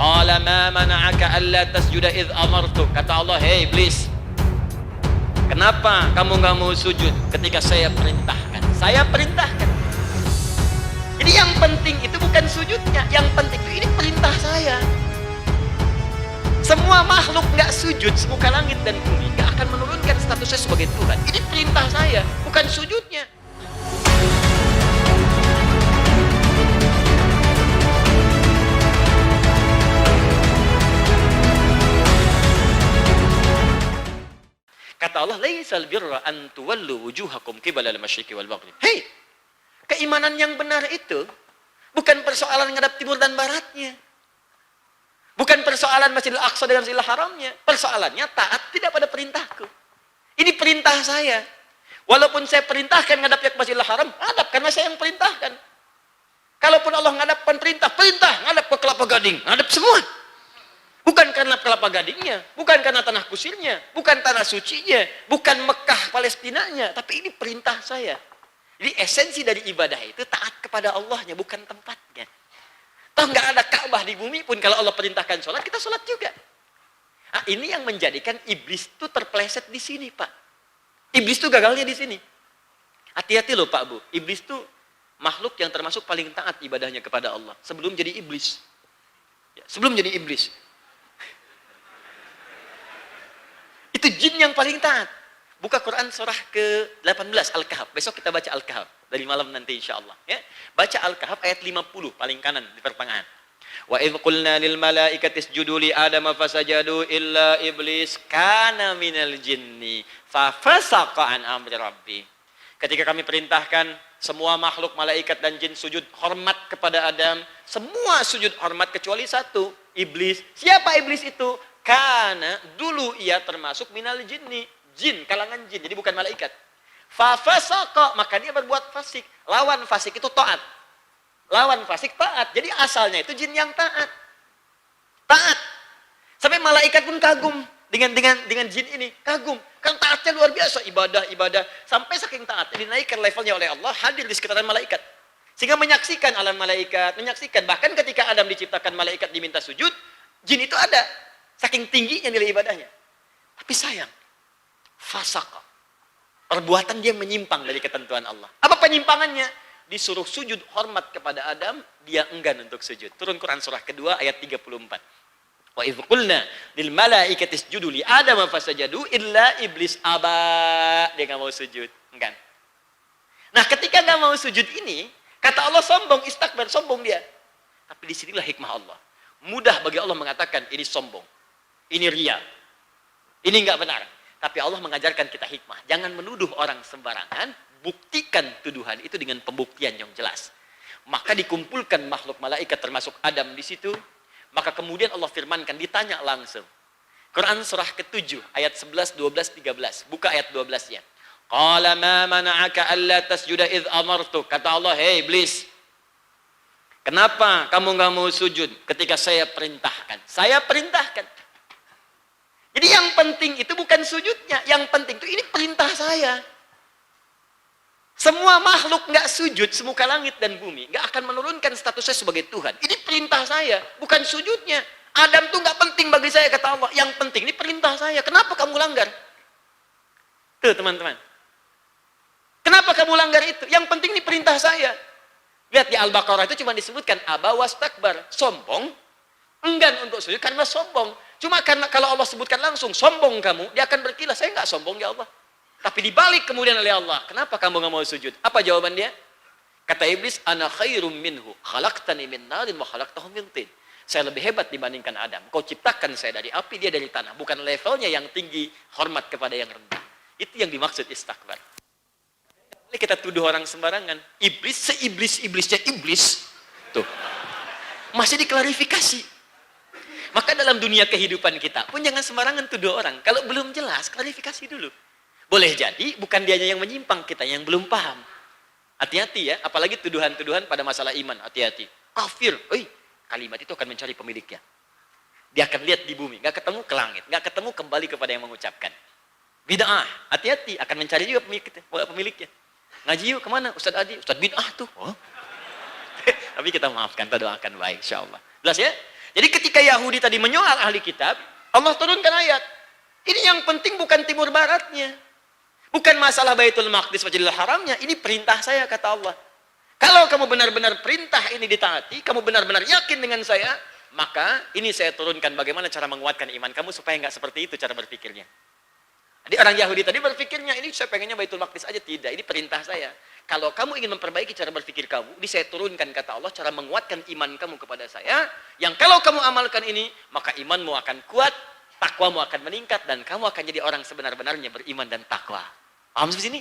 Qala ma mana'aka alla tasjuda idh amartu. Kata Allah, "Hei iblis, kenapa kamu nggak mau sujud ketika saya perintahkan?" Saya perintahkan. Jadi yang penting itu bukan sujudnya, yang penting itu ini perintah saya. Semua makhluk nggak sujud, semuka langit dan bumi nggak akan menurunkan status saya sebagai Tuhan. Ini perintah saya, bukan sujudnya. Kata Allah, "Laisal birra an tuwallu wujuhakum qibala al-masyriqi wal maghrib." Hei, keimanan yang benar itu bukan persoalan ngadap timur dan baratnya. Bukan persoalan Masjidil Aqsa dengan Masjidil Haramnya. Persoalannya taat tidak pada perintahku. Ini perintah saya. Walaupun saya perintahkan ngadap ke Masjidil Haram, ngadap karena saya yang perintahkan. Kalaupun Allah ngadapkan perintah ngadap ke Kelapa Gading, ngadap semua. Bukan karena Kelapa Gadingnya, bukan karena tanah kusirnya, bukan tanah sucinya, bukan Mekah Palestinanya, tapi ini perintah saya. Jadi esensi dari ibadah itu taat kepada Allahnya, bukan tempatnya. Toh nggak ada Ka'bah di bumi pun kalau Allah perintahkan sholat, kita sholat juga. Nah, ini yang menjadikan iblis itu terpleset di sini, Pak. Iblis itu gagalnya di sini. Hati-hati loh, Pak Bu. Iblis itu makhluk yang termasuk paling taat ibadahnya kepada Allah sebelum jadi iblis. Ya, sebelum jadi iblis. Itu jin yang paling taat. Buka Quran surah ke-18 Al-Kahf. Besok kita baca Al-Kahf dari malam nanti insyaallah, ya. Baca Al-Kahf ayat 50 paling kanan di pertengahan. Wa idz qulna lil malaikati isjudu li adama fasajadu illa iblis kana minal jinni fa fasaqa an amri rabbi. Ketika kami perintahkan semua makhluk malaikat dan jin sujud hormat kepada Adam, semua sujud hormat kecuali satu, iblis. Siapa iblis itu? Karena dulu ia termasuk minal jinni, jin, kalangan jin, jadi bukan malaikat. Fafasaqa, maka dia berbuat fasik. Lawan fasik itu taat. Lawan fasik taat. Jadi asalnya itu jin yang taat. Taat. Sampai malaikat pun kagum dengan jin ini, kagum. Kan taatnya luar biasa, ibadah. Sampai saking taatnya dinaikkan levelnya oleh Allah, hadir di sekitaran malaikat. Sehingga menyaksikan alam malaikat, menyaksikan bahkan ketika Adam diciptakan malaikat diminta sujud, jin itu ada. Saking tingginya nilai ibadahnya. Tapi sayang, fasaqah. Perbuatan dia menyimpang dari ketentuan Allah. Apa penyimpangannya? Disuruh sujud hormat kepada Adam, dia enggan untuk sujud. Turun Quran surah kedua ayat 34. Wa idz qulna lil malaikati isjudu li Adam fasajadu illa iblis aba. Dia enggak mau sujud, enggan. Nah, ketika enggak mau sujud ini, kata Allah sombong, istakbar, sombong dia. Tapi disinilah hikmah Allah. Mudah bagi Allah mengatakan ini sombong. Ini ria. Ini enggak benar. Tapi Allah mengajarkan kita hikmah. Jangan menuduh orang sembarangan. Buktikan tuduhan itu dengan pembuktian yang jelas. Maka dikumpulkan makhluk malaikat termasuk Adam di situ. Maka kemudian Allah firmankan, ditanya langsung. Quran surah ke-7 ayat 11, 12, 13. Buka ayat 12-nya. Qala ma mana'aka alla tasjuda idh amartu. Kata Allah, "Hei iblis, kenapa kamu enggak mau sujud ketika saya perintahkan?" Saya perintahkan. Jadi yang penting itu bukan sujudnya, yang penting itu ini perintah saya. Semua makhluk nggak sujud, semuka langit dan bumi nggak akan menurunkan status saya sebagai Tuhan. Ini perintah saya, bukan sujudnya. Adam tuh nggak penting bagi saya, kata Allah. Yang penting ini perintah saya. Kenapa kamu langgar? Tuh teman-teman. Kenapa kamu langgar itu? Yang penting ini perintah saya. Lihat di Al-Baqarah itu cuma disebutkan aba wastakbar, sombong, enggan untuk sujud karena sombong. Cuma karena kalau Allah sebutkan langsung, sombong kamu, dia akan berkilah, saya nggak sombong ya Allah. Tapi dibalik kemudian oleh Allah, kenapa kamu nggak mau sujud? Apa jawaban dia? Kata iblis, ana khairum minhu, khalaqtani min narin wa khalaqtahu min tin. Saya lebih hebat dibandingkan Adam. Kau ciptakan saya dari api, dia dari tanah. Bukan levelnya yang tinggi, hormat kepada yang rendah. Itu yang dimaksud istakbar. Ini kita tuduh orang sembarangan. Iblis, seiblis-iblisnya iblis. Tuh. Masih diklarifikasi. Maka dalam dunia kehidupan kita pun jangan sembarangan tuduh orang. Kalau belum jelas, klarifikasi dulu. Boleh jadi bukan dianya yang menyimpang, kita yang belum paham. Hati-hati ya, apalagi tuduhan-tuduhan pada masalah iman. Hati-hati. Kafir, kalimat itu akan mencari pemiliknya. Dia akan lihat di bumi, nggak ketemu ke langit, nggak ketemu kembali kepada yang mengucapkan. Bid'ah, hati-hati, akan mencari juga pemiliknya. Ngaji yuk kemana? Ustadz Adi, Ustadz bid'ah tuh. Oh. Tapi kita maafkan, kita doakan baik, insya Allah. Jelas ya? Jadi ketika Yahudi tadi menyoal ahli kitab, Allah turunkan ayat. Ini yang penting bukan timur baratnya. Bukan masalah Baitul Maqdis Masjidil Haramnya. Ini perintah saya, kata Allah. Kalau kamu benar-benar perintah ini ditaati, kamu benar-benar yakin dengan saya, maka ini saya turunkan bagaimana cara menguatkan iman kamu supaya nggak seperti itu cara berpikirnya. Jadi orang Yahudi tadi berpikirnya, ini saya pengennya Baitul Maqdis aja. Tidak, ini perintah saya. Kalau kamu ingin memperbaiki cara berpikir kamu, ini saya turunkan, kata Allah, cara menguatkan iman kamu kepada saya, yang kalau kamu amalkan ini, maka imanmu akan kuat, takwamu akan meningkat, dan kamu akan jadi orang sebenar-benarnya beriman dan takwa. Paham sampai sini?